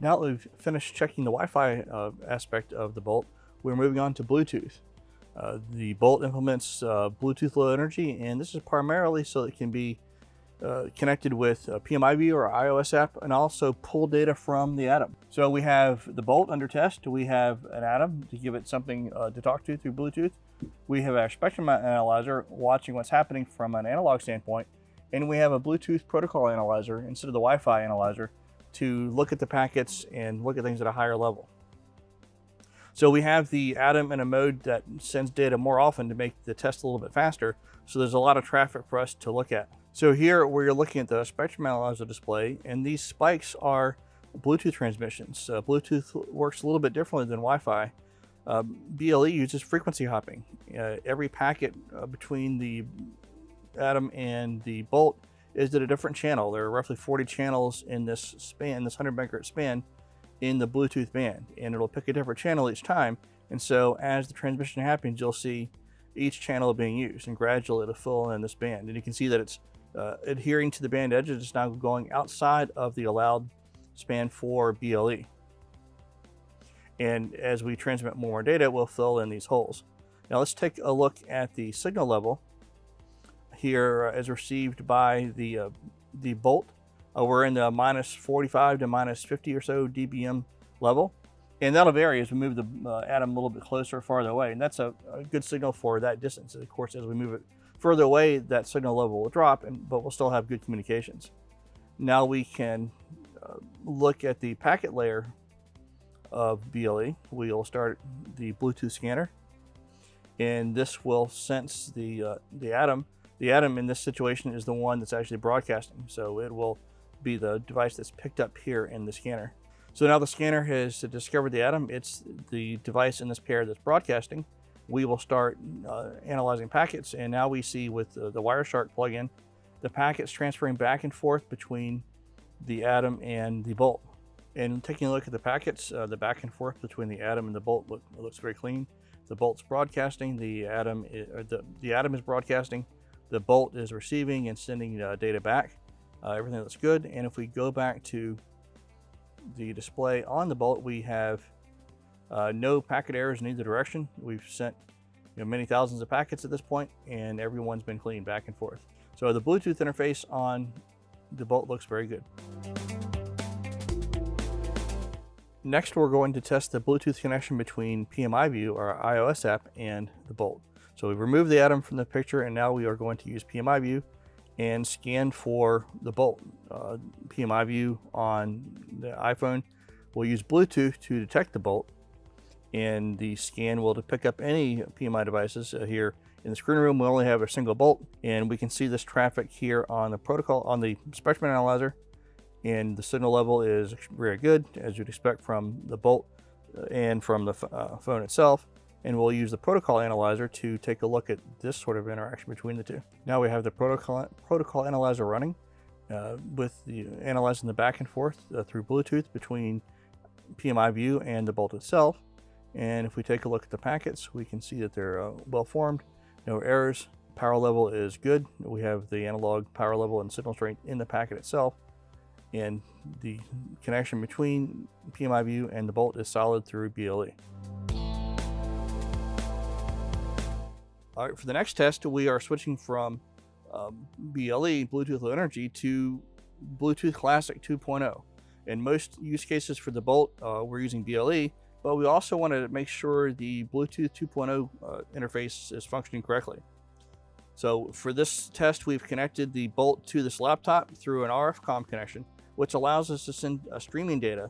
Now that we've finished checking the Wi-Fi aspect of the Bolt, we're moving on to Bluetooth. The Bolt implements Bluetooth Low Energy, and this is primarily so it can be connected with a PMI View or iOS app, and also pull data from the Atom. So we have the Bolt under test. We have an Atom to give it something to talk to through Bluetooth. We have our spectrum analyzer watching what's happening from an analog standpoint, and we have a Bluetooth protocol analyzer instead of the Wi-Fi analyzer to look at the packets and look at things at a higher level. So we have the Atom in a mode that sends data more often to make the test a little bit faster. So there's a lot of traffic for us to look at. So here we're looking at the spectrum analyzer display, and these spikes are Bluetooth transmissions. Bluetooth works a little bit differently than Wi-Fi. BLE uses frequency hopping. Every packet between the Atom and the Bolt is at a different channel. There are roughly 40 channels in this span, this 100 megahertz span in the Bluetooth band, and it'll pick a different channel each time. And so as the transmission happens, you'll see each channel being used, and gradually it'll fill in this band. And you can see that it's adhering to the band edges. It's now going outside of the allowed span for BLE. And as we transmit more data, we'll fill in these holes. Now let's take a look at the signal level here as received by the Bolt. We're in the minus 45 to minus 50 or so dBm level. And that'll vary as we move the Atom a little bit closer or farther away. And that's a good signal for that distance. Of course, as we move it further away, that signal level will drop, but we'll still have good communications. Now we can look at the packet layer of BLE. We'll start the Bluetooth scanner, and this will sense the Atom. The Atom in this situation is the one that's actually broadcasting, so it will be the device that's picked up here in the scanner. So now the scanner has discovered the Atom. It's the device in this pair that's broadcasting. We will start analyzing packets, and now we see with the Wireshark plugin, the packets transferring back and forth between the Atom and the Bolt. And taking a look at the packets, the back and forth between the Atom and the Bolt looks very clean. The Bolt's broadcasting, the Atom is broadcasting, the Bolt is receiving and sending data back. Everything looks good. And if we go back to the display on the Bolt, we have no packet errors in either direction. We've sent many thousands of packets at this point, and everyone's been cleaned back and forth. So the Bluetooth interface on the Bolt looks very good. Next, we're going to test the Bluetooth connection between PMI View, our iOS app, and the Bolt. So we've removed the Atom from the picture, and now we are going to use PMI View and scan for the Bolt. PMI View on the iPhone will use Bluetooth to detect the Bolt, and the scan will pick up any PMI devices. Here in the screen room, we only have a single Bolt, and we can see this traffic here on the protocol, on the spectrum analyzer, and the signal level is very good, as you'd expect from the Bolt and from the phone itself. And we'll use the protocol analyzer to take a look at this sort of interaction between the two. Now we have the protocol analyzer running with the analyzing the back and forth through Bluetooth between PMI View and the Bolt itself. And if we take a look at the packets, we can see that they're well formed, no errors. Power level is good. We have the analog power level and signal strength in the packet itself. And the connection between PMI View and the Bolt is solid through BLE. All right, for the next test, we are switching from BLE, Bluetooth Low Energy, to Bluetooth Classic 2.0. In most use cases for the Bolt, we're using BLE, but we also want to make sure the Bluetooth 2.0 interface is functioning correctly. So for this test, we've connected the Bolt to this laptop through an RF comm connection, which allows us to send streaming data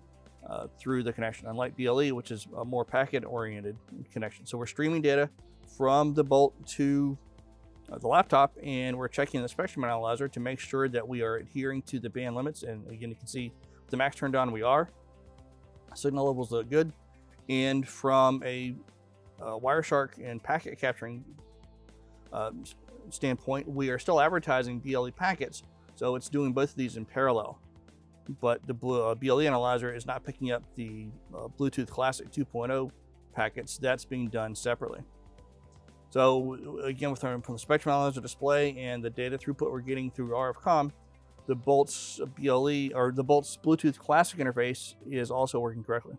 through the connection, unlike BLE, which is a more packet-oriented connection. So we're streaming data from the Bolt to the laptop, and we're checking the spectrum analyzer to make sure that we are adhering to the band limits. And again, you can see with the max turned on, we are. Signal levels look good. And from a Wireshark and packet capturing standpoint, we are still advertising BLE packets, so it's doing both of these in parallel. But the BLE analyzer is not picking up the Bluetooth Classic 2.0 packets. That's being done separately. So again, from the spectrum analyzer display and the data throughput we're getting through RF comm, the Bolt's BLE or the Bolt's Bluetooth Classic interface is also working correctly.